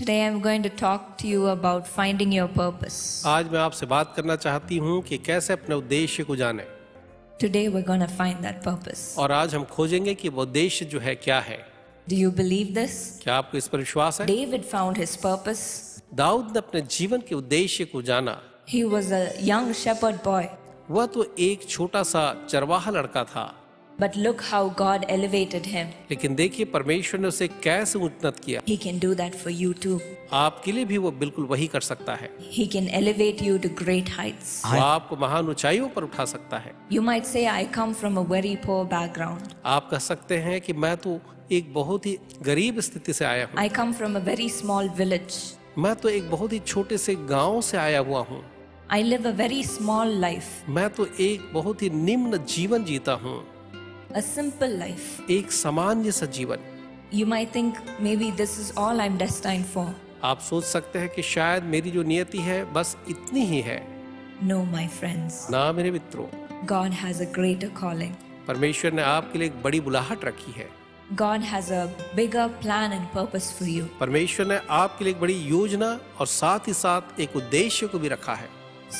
Today I'm going to talk to you about finding your purpose. आज मैं आपसे बात करना चाहती हूँ कि कैसे अपने उद्देश्य को जाने। Today we're going to find that purpose. और आज हम खोजेंगे कि वो उद्देश्य जो है क्या है। Do you believe this? क्या आपको इस पर विश्वास है? David found his purpose. Dawood ने अपने जीवन के उद्देश्य को जाना। He was a young shepherd boy. वह तो एक छोटा सा चरवाहा लड़का था, But look how God elevated him. लेकिन देखिए परमेश्वर ने उसे कैसे उन्नत किया। He can do that for you too. आपके लिए भी वो बिल्कुल वही कर सकता है। He can elevate you to great heights. वो आपको महान ऊंचाइयों पर उठा सकता है। You might say, I come from a very poor background. आप कह सकते हैं कि मैं तो एक बहुत ही गरीब स्थिति से आया हूँ। I come from a very small village. मैं तो एक बहुत ही छोटे से गांव से आया हुआ हूँ। I live a very small life. मैं तो एक बहुत ही निम्न जीवन जीता हूँ, A simple life. एक सामान्य सा जीवन। You might think maybe this is all I'm destined for. आप सोच सकते हैं कि शायद मेरी जो नियति है बस इतनी ही है। No, my friends. ना मेरे मित्रों, God has a greater calling. परमेश्वर ने आपके लिए एक बड़ी बुलाहट रखी है। God has a bigger plan and purpose for you. परमेश्वर ने आपके लिए एक बड़ी योजना और साथ ही साथ एक उद्देश्य को भी रखा है।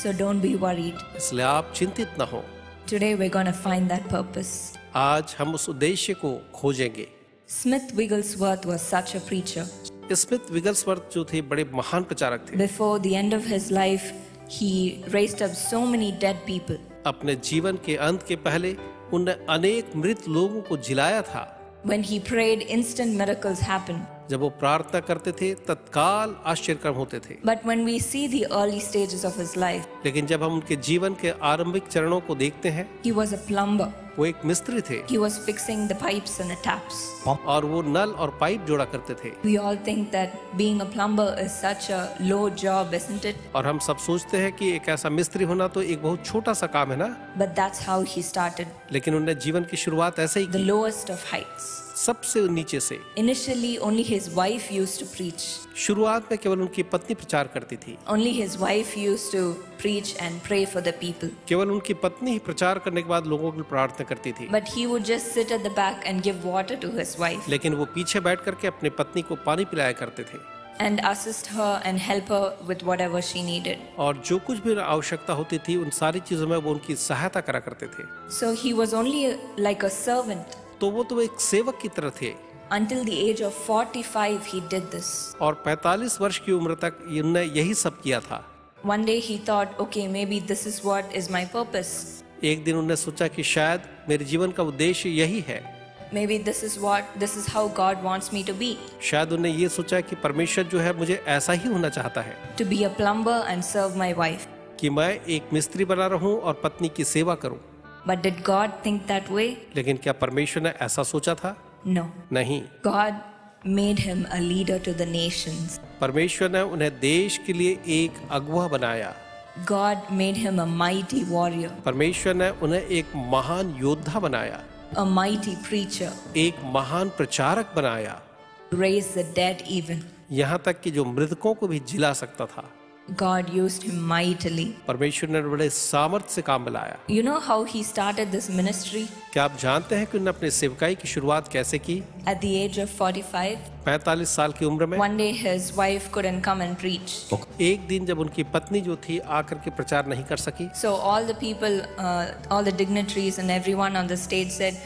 So don't be worried. इसलिए आप चिंतित ना हो। Today we're going to find that purpose. आज हम उस उद्देश्य को खोजेंगे। Smith Wigglesworth was such a preacher. Smith Wigglesworth जो थे बड़े महान प्रचारक थे। Before the end of his life, he raised up so many dead people. अपने जीवन के अंत के पहले उन्होंने अनेक मृत लोगों को जिलाया था। When he prayed, instant miracles happened. जब वो प्रार्थना करते थे तत्काल आश्चर्यक्रम होते थे। But when we see the early stages of his life, लेकिन जब हम उनके जीवन के आरंभिक चरणों को देखते हैं, he was a plumber. वो एक मिस्त्री थे। He was fixing the pipes and the taps. और वो नल और पाइप जोड़ा करते थे। We all think that being a plumber is such a low job, isn't it? और हम सब सोचते हैं कि एक ऐसा मिस्त्री होना तो एक बहुत छोटा सा काम है ना। But that's how he started. लेकिन उन्होंने जीवन की शुरुआत ऐसे ही The की, lowest of heights. सबसे नीचे से। Initially, only his wife used to preach. शुरुआत में केवल उनकी पत्नी प्रचार करती थी। Only his wife used to preach and pray for the people. केवल उनकी पत्नी ही प्रचार करने के बाद लोगों की प्रार्थना करती थी। But he would just sit at the back and give water to his wife लेकिन वो पीछे बैठ करके अपनी पत्नी को पानी पिलाया करते थे। and assist her and help her with whatever she needed. और जो कुछ भी आवश्यकता होती थी उन सारी चीजों में वो उनकी सहायता करा करते थे। So he was only like a servant. तो वो तो एक सेवक की तरह थे। Until the age of 45, he did this. और 45 वर्ष की उम्र तक उन्होंने यही सब किया था। One day he thought, okay, maybe this is what is my purpose. एक दिन उन्होंने सोचा कि शायद मेरे जीवन का उद्देश्य यही है। Maybe this is how God wants me to be. शायद उन्होंने ये सोचा कि परमेश्वर जो है मुझे ऐसा ही होना चाहता है To be a plumber and serve my wife. कि मैं एक मिस्त्री बना रहूं और पत्नी की सेवा करूं। But did God think that way? लेकिन क्या परमेश्वर ने ऐसा सोचा था? No. नहीं। God made him a leader to the nations. परमेश्वर ने उन्हें देश के लिए एक अगुवा बनाया। God made him a mighty warrior, परमेश्वर ने उन्हें एक महान योद्धा बनाया, a mighty preacher, एक महान प्रचारक बनाया, raise the dead even. यहाँ तक कि जो मृतकों को भी जिला सकता था। God used him mightily. परमेश्वर ने बड़े सामर्थ्य से काम मिलाया। You know how he started this ministry? क्या आप जानते हैं कि उन्होंने अपने सेवकाई की शुरुआत कैसे की? At the age of 45, 45 साल की उम्र में। one day his wife couldn't come and preach. एक दिन जब उनकी पत्नी जो थी आकर के प्रचार नहीं कर सकी, So all the people, all the dignitaries and everyone on the stage said,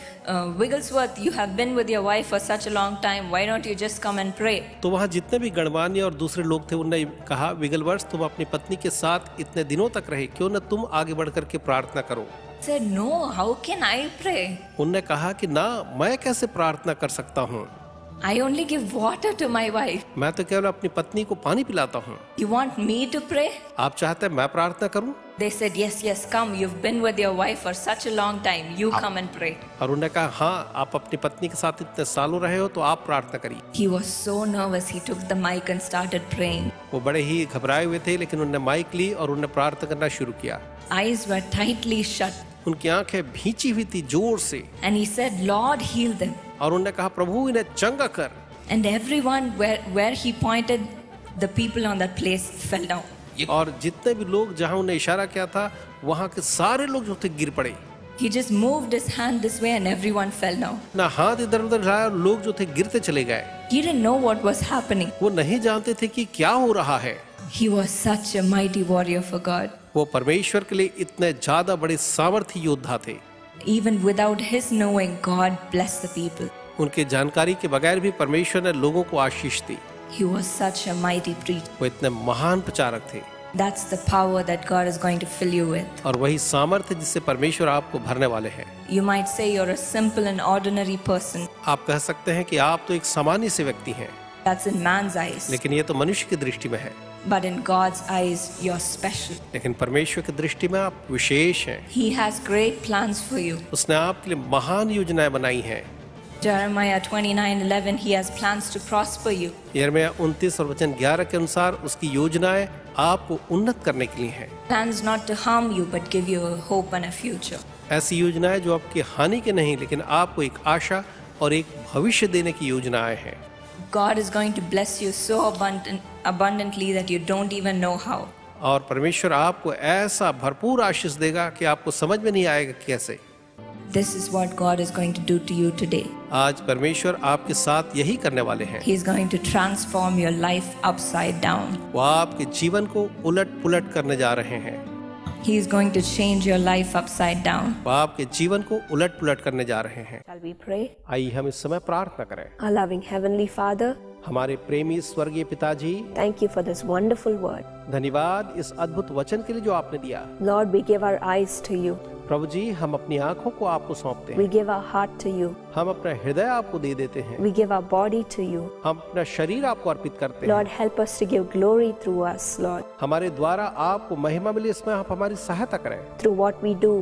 Wigglesworth, you have been with your wife for such a long time. Why don't you just come and pray? तो वहाँ जितने भी गणमान्य और दूसरे लोग थे उन्होंने कहा, विगलवर्थ तुम अपनी पत्नी के साथ इतने दिनों तक रहे, क्यों न तुम आगे बढ़ करके प्रार्थना करो। Said, no, how can I pray? उन्होंने कहा कि ना, मैं कैसे प्रार्थना कर सकता हूँ? I only give water to my wife. मैं तो केवल अपनी पत्नी को पानी पिलाता हूँ। You want me to pray? आप चाहते हैं मैं प्रार्थना करूँ? They said, yes, come. You've been with your wife for such a long time. You come and pray. और उन्होंने कहा, हाँ, आप अपनी पत्नी के साथ इतने सालों रहे हो तो आप प्रार्थना करिए। He was so nervous. He took the mic and started praying. वो बड़े ही घबराए हुए थे, लेकिन उन्होंने माइक ली और उन्होंने प्रार्थना करना शुरू किया। Eyes were tightly shut. उनकी आंखें भींची हुई थी जोर से। And he said, Lord, heal them. और उन्होंने कहा, प्रभु इन्हें चंगा कर। And everyone, where he pointed, the people on that place fell down. और जितने भी लोग जहां उन्हें इशारा किया था वहां के सारे लोग जो थे गिर पड़े। He just moved his hand this way and everyone fell down. ना हाथ इधर उधर हिलाया, लोग जो थे गिरते चले गए। He didn't know what was happening. वो नहीं जानते थे कि क्या हो रहा है। He was such a mighty warrior for God. वो परमेश्वर के लिए इतने ज्यादा बड़े सामर्थी योद्धा थे। Even without his knowing, God blessed the people. उनके जानकारी के बगैर भी परमेश्वर ने लोगों को आशीष दी। He was such a mighty preacher. वो इतने महान प्रचारक थे। That's the power that God is going to fill you with. और वही सामर्थ्य जिससे परमेश्वर आपको भरने वाले हैं। You might say you're a simple and ordinary person. आप कह सकते हैं कि आप तो एक सामान्य से व्यक्ति हैं, That's in man's eyes. लेकिन ये तो मनुष्य की दृष्टि में है। But in God's eyes, you're special. लेकिन परमेश्वर की दृष्टि में आप विशेष हैं। He has great plans for you. उसने आपके लिए महान योजनाएं बनाई हैं। Jeremiah 29:11, he has plans to prosper you. यिर्मयाह 29 और वचन 11 के अनुसार उसकी योजनाएं आपको उन्नत करने के लिए हैं। Plans not to harm you, but give you a hope and a future. ऐसी योजनाएं जो आपकी हानि के नहीं, लेकिन आपको एक आशा और एक भविष्य देने की योजनाएं हैं। God is going to bless you so abundantly that you don't even know how. और परमेश्वर आपको ऐसा भरपूर आशीष देगा कि आपको समझ में नहीं आएगा कैसे। This is what God is going to do to you today. आज परमेश्वर आपके साथ यही करने वाले हैं। He is going to transform your life upside down. वो आपके जीवन को उलट पुलट करने जा रहे हैं। He is going to change your life upside down. वो आपके जीवन को उलट पुलट करने जा रहे हैं। Shall we pray? आइए हम इस समय प्रार्थना करें। Our loving Heavenly Father, हमारे प्रेमी स्वर्गीय पिताजी, thank you for this wonderful word. धन्यवाद इस अद्भुत वचन के लिए जो आपने दिया। Lord, we give our eyes to you. प्रभु जी, हम अपनी आंखों को आपको सौंपते We हैं। give our heart to you. हम अपना हृदय आपको दे देते हैं। We give our body to you. हम अपना शरीर आपको अर्पित करते हैं। Lord, help us to give glory through us, Lord, हमारे द्वारा आपको महिमा मिले, इसमें आप हमारी सहायता करें। through what we do,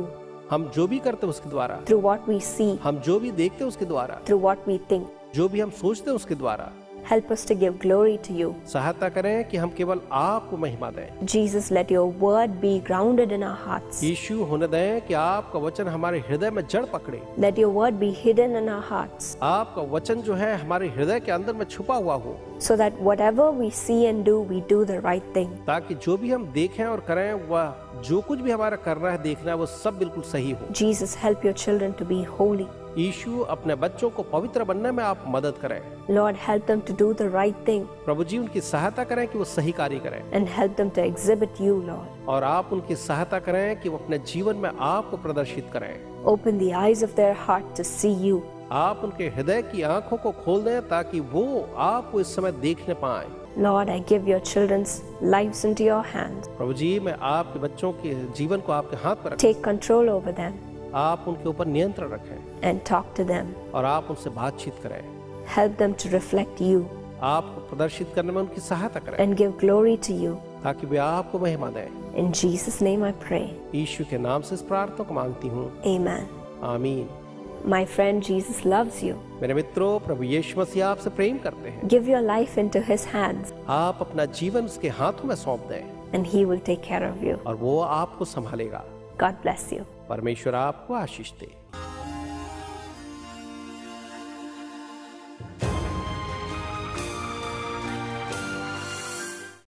हम जो भी करते हैं उसके द्वारा, through what we see, हम जो भी देखते हैं उसके द्वारा, through what we think. जो भी हम सोचते हैं उसके द्वारा Help us to give glory to you. सहायता करें कि हम केवल आपको महिमा दें। Jesus, let your word be grounded in our hearts. यीशु, होने दें कि आपका वचन हमारे हृदय में जड़ पकड़े। Let your word be hidden in our hearts, आपका वचन जो है हमारे हृदय के अंदर में छुपा हुआ हो, so that whatever we see and do, we do the right thing. ताकि जो भी हम देखें और करें, वह जो कुछ भी हमारा करना है, देखना है, वो सब बिल्कुल सही हो। Jesus, help your children to be holy. यीशु, अपने बच्चों को पवित्र बनने में आप मदद करें। Lord, help them to do the right thing प्रभु जी, उनकी सहायता करें कि वो सही कार्य करें, and help them to exhibit you, Lord. और आप उनकी सहायता करें कि वो अपने जीवन में आपको प्रदर्शित करें। Open the eyes of their heart to see you. आप उनके हृदय की आंखों को खोल दें ताकि वो आपको इस समय देखने पाएं। Lord, I give your children's lives into your hands. प्रभु जी, मैं आपके बच्चों के जीवन को आपके हाथ पर रखता Take control over them हूं। आप उनके ऊपर नियंत्रण रखें and talk to them. और आप उनसे बातचीत करें। Help them to reflect you आपको प्रदर्शित करने में उनकी सहायता करें and give glory to you. ताकि वे आपको महिमा दें। In Jesus' name I pray. यीशु के नाम से इस प्रार्थना को मांगती हूँ, Amen. आमीन। My friend, Jesus loves you. मेरे मित्रों, प्रभु यीशु मसीह आपसे प्रेम करते हैं। Give your life into his hands आप अपना जीवन उसके हाथों में सौंप दें and he will take care of you. और वो आपको संभालेगा। God bless you. परमेश्वर आपको आशीष दे।